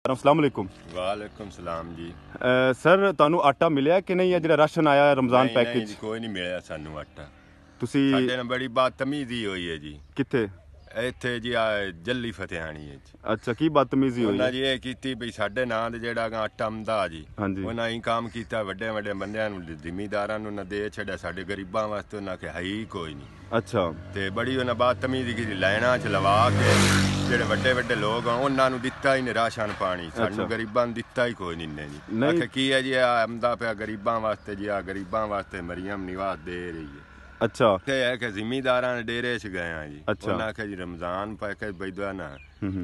अस्सलाम वालेकुम। वालेकुम सलाम जी। सर ਤੁਹਾਨੂੰ ਆਟਾ ਮਿਲਿਆ ਕਿ ਨਹੀਂ? ਜਿਹੜਾ ਰਾਸ਼ਨ ਆਇਆ ਰਮਜ਼ਾਨ ਪੈਕੇਜ? ਕੋਈ ਨਹੀਂ ਮਿਲਿਆ ਸਾਨੂੰ ਆਟਾ। ਤੁਸੀਂ ਸਾਡੇ ਨਾਲ ਬੜੀ ਬਦਤਮੀਜ਼ੀ ਹੋਈ ਹੈ ਜੀ। ਕਿੱਥੇ? ਇੱਥੇ ਜੀ ਜੱਲੀ ਫਤਿਹਾਣੀ ਹੈ ਜੀ। ਅੱਛਾ, ਕੀ ਬਦਤਮੀਜ਼ੀ ਹੋਈ? ਉਹਨਾਂ ਜੀ ਇਹ ਕੀਤੀ ਵੀ ਸਾਡੇ ਨਾਂ ਦੇ ਜਿਹੜਾ ਆਟਾ ਆਉਂਦਾ ਜੀ, ਉਹਨਾਂ ਹੀ ਕੰਮ ਕੀਤਾ ਵੱਡੇ ਵੱਡੇ ਬੰਦਿਆਂ ਨੂੰ, ਜ਼ਿਮੀਦਾਰਾਂ ਨੂੰ ਨਾ ਦੇ ਛੱਡਿਆ, ਸਾਡੇ ਗਰੀਬਾਂ ਵਾਸਤੇ ਉਹਨਾਂ ਕਿ ਹੈ ਹੀ ਕੋਈ ਨਹੀਂ। ਅੱਛਾ। ਤੇ ਬੜੀ ਉਹਨਾਂ ਬਦਤਮੀਜ਼ੀ ਕੀਤੀ, ਲਾਈਨਾਂ 'ਚ ਲਵਾ ਕੇ ਜਿਹੜੇ ਵੱਡੇ ਵੱਡੇ ਲੋਕ ਆ ਉਹਨਾਂ ਨੂੰ ਦਿੱਤਾ ਹੀ ਨਹੀਂ ਰਾਸ਼ਨ ਪਾਣੀ, ਸਾਨੂੰ ਗਰੀਬਾਂ ਨੂੰ ਦਿੱਤਾ ਹੀ ਕੋਈ ਨਹੀਂ ਜੀ। ਆਖਿਆ ਕੀ ਹੈ ਜੀ, ਆਉਂਦਾ ਪਿਆ ਗਰੀਬਾਂ ਵਾਸਤੇ ਜੀ, ਆ ਗਰੀਬਾਂ ਵਾਸਤੇ ਮਰੀਮ ਨਿਵਾਸ ਦੇ ਰਹੀ ਹੈ। ਅੱਛਾ। ਤੇ ਹੈ ਕਿ ਜ਼ਿਮੀਦਾਰਾਂ ਦੇ ਡੇਰੇ 'ਚ ਗਏ ਆ ਜੀ। ਉਹਨਾਂ ਆਖਿਆ ਜੀ ਰਮਜ਼ਾਨ ਪੈਕੇਜ ਬਈਦਾ ਨਾ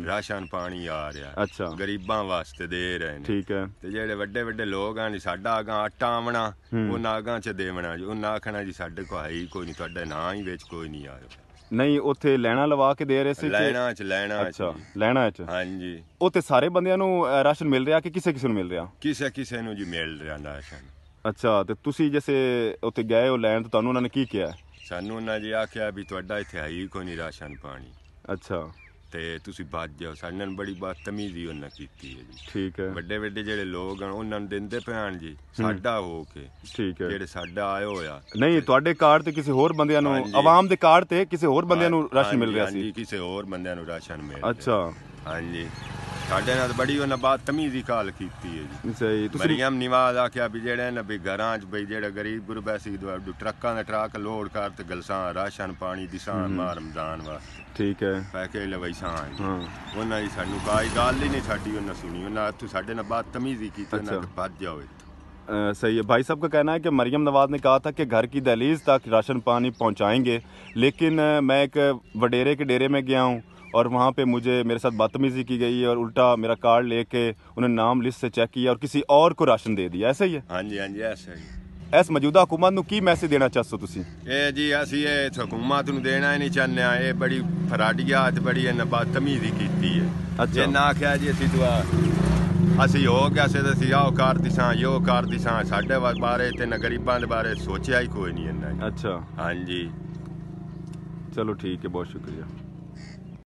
ਰਾਸ਼ਨ ਪਾਣੀ ਆ ਰਿਹਾ। ਅੱਛਾ। ਗਰੀਬਾਂ ਵਾਸਤੇ ਦੇ ਰਹੇ ਨੇ। ਠੀਕ ਹੈ। ਤੇ ਜਿਹੜੇ ਵੱਡੇ ਵੱਡੇ ਲੋਕ ਆ ਸਾਡਾ ਅਗਾਂ ਆਟਾ ਆਵਣਾ, ਉਹਨਾਂ ਅਗਾਂ 'ਚ ਦੇਵਣਾ ਜੀ। ਉਹਨਾਂ ਆਖਣਾ ਜੀ ਸਾਡੇ ਕੋਲ ਹੈ ਹੀ ਕੋਈ ਨਹੀਂ, ਤੁਹਾਡੇ ਨਾਂ ਹੀ ਵਿੱਚ ਕੋਈ ਨਹੀਂ ਆਇਆ। ਨਹੀਂ, ਉੱਥੇ ਲੈਣਾ ਲਵਾ ਕੇ ਦੇ ਰਹੇ ਸੀ? ਲੈਣਾ 'ਚ ਅੱਛਾ, ਲੈਣਾ 'ਚ। ਹਾਂਜੀ। ਉੱਥੇ ਸਾਰੇ ਬੰਦਿਆਂ ਨੂੰ ਰਾਸ਼ਨ ਮਿਲ ਰਿਹਾ ਕਿ ਕਿਸੇ ਕਿਸੇ ਨੂੰ ਮਿਲ ਰਿਹਾ? ਕਿਸੇ ਕਿਸੇ ਨੂੰ ਜੀ ਮਿਲ ਰਿਹਾ ਰਾਸ਼ਨ। ਅੱਛਾ। ਤੇ ਤੁਸੀਂ ਜੈਸੇ ਉੱਥੇ ਗਏ ਹੋ ਲੈਣ, ਤਾਂ ਤੁਹਾਨੂੰ ਉਹਨਾਂ ਨੇ ਕੀ ਕਿਹਾ? ਸਾਨੂੰ ਉਹਨਾਂ ਜੀ ਆਖਿਆ ਵੀ ਤੁਹਾਡਾ ਇੱਥੇ ਹੈ ਹੀ ਕੋਈ ਨਹੀਂ ਰਾਸ਼ਨ ਪਾਣੀ। ਅੱਛਾ। ਤੇ ਤੁਸੀਂ ਬਚ ਜਾਓ। ਸਾਡੇ ਨਾਲ ਬੜੀ ਬਦਤਮੀਜ਼ੀ ਉਹਨਾਂ ਕੀਤੀ ਹੈ ਜੀ। ਠੀਕ ਹੈ। ਵੱਡੇ ਵੱਡੇ ਜਿਹੜੇ ਲੋਕ ਹਨ ਉਹਨਾਂ ਨੂੰ ਦਿੰਦੇ ਪੈਣ ਜੀ, ਸਾਡਾ ਹੋ ਕੇ। ਠੀਕ ਹੈ। ਜਿਹੜੇ ਸਾਡਾ ਆਏ ਹੋਇਆ ਨਹੀਂ, ਤੁਹਾਡੇ ਕਾਰਡ ਤੇ ਕਿਸੇ ਹੋਰ ਬੰਦਿਆਂ ਨੂੰ, ਆਵਾਮ ਦੇ ਕਾਰਡ ਤੇ ਕਿਸੇ ਹੋਰ ਬੰਦਿਆਂ ਨੂੰ ਰਾਸ਼ਨ ਮਿਲ ਰਿਹਾ ਸੀ? ਹਾਂਜੀ, ਕਿਸੇ ਹੋਰ ਬੰਦਿਆਂ ਨੂੰ ਰਾਸ਼ਨ ਮਿਲ ਰਿਹਾ। ਅੱਛਾ। ਹਾਂਜੀ। ਸਾਡੇ ਨਾਲ ਬੜੀ ਉਹਨਾਂ ਬਦਤਮੀਜ਼ੀ ਕਾਲ ਕੀਤੀ ਹੈ ਜੀ। ਸਹੀ। ਮਰੀਮ ਨਿਵਾਜ਼ ਆਖਿਆ ਵੀ ਜਿਹੜੇ ਨੇ ਵੀ ਘਰਾਂ 'ਚ ਬਈ ਜਿਹੜੇ ਗਰੀਬ ਗੁਰਬਾ ਸੀ ਟਰੱਕਾਂ ਦੇ ਟਰੱਕ ਲੋਡ ਕਰ ਤੇ ਗਲਸਾਂ ਰਾਸ਼ਨ ਪਾਣੀ ਦਿਸਾਂ ਮਾਰ ਰਮਜ਼ਾਨ ਵਾਸਤੇ। ਠੀਕ ਹੈ। ਪੈਕੇ ਲਵਈਸਾਂ ਉਹਨਾਂ ਦੀ ਸਾਨੂੰ ਕੋਈ ਗੱਲ ਹੀ ਨਹੀਂ ਸਾਡੀ ਉਹਨਾਂ ਸੁਣੀ। ਉਹਨਾਂ ਇੱਥੋਂ ਸਾਡੇ ਨਾਲ ਬਦਤਮੀਜ਼ੀ ਕੀਤੀ, ਉਹਨਾਂ ਕਿ ਭੱਜ जाओ। सही है। भाई साहब का कहना है कि मरियम नवाज ने कहा था कि घर की दहलीज तक राशन पानी पहुंचाएंगे, लेकिन मैं एक वडेरे के डेरे में गया हूं और वहाँ पे मुझे मेरे साथ बदतमीज़ी की गई है और उल्टा मेरा कार्ड लेके उन्होंने नाम लिस्ट से चेक किया और किसी और को राशन दे दिया। ऐसा ही है? हाँ जी, हाँ जी, ऐसा ही। इस मौजूदा हुकूमत ਨੂੰ ਕੀ ਮੈਸੇਜ ਦੇਣਾ ਚਾਹੋ ਤੁਸੀਂ? ਇਹ ਜੀ ਅਸੀਂ ਇਹ ਹੁਕੂਮਤ ਨੂੰ ਦੇਣਾ ਹੀ ਨਹੀਂ ਚਾਹੁੰਦੇ ਆ। ਇਹ ਬੜੀ ਫਰਾਡੀਆ ਤੇ ਬੜੀ ਇਹਨਾਂ ਬਦਤਮੀਜ਼ੀ ਕੀਤੀ ਹੈ। ਅੱਛਾ। ਨਾ ਆਖਿਆ ਜੀ ਅਸੀਂ ਹੋ ਗਿਆ ਸੀ, ਅਸੀਂ ਆਓ ਕਰਦੀ ਸਾਂ, ਯੋ ਕਰਦੀ ਸਾਂ, ਸਾਡੇ ਬਾਰੇ ਤੇ ਨਾ ਗਰੀਬਾਂ ਦੇ ਬਾਰੇ ਸੋਚਿਆ ਹੀ ਕੋਈ ਨਹੀਂ ਇਹਨਾਂ। ਅੱਛਾ। ਹਾਂਜੀ। ਚਲੋ ਠੀਕ ਹੈ, ਬਹੁਤ ਸ਼ੁਕਰੀਆ।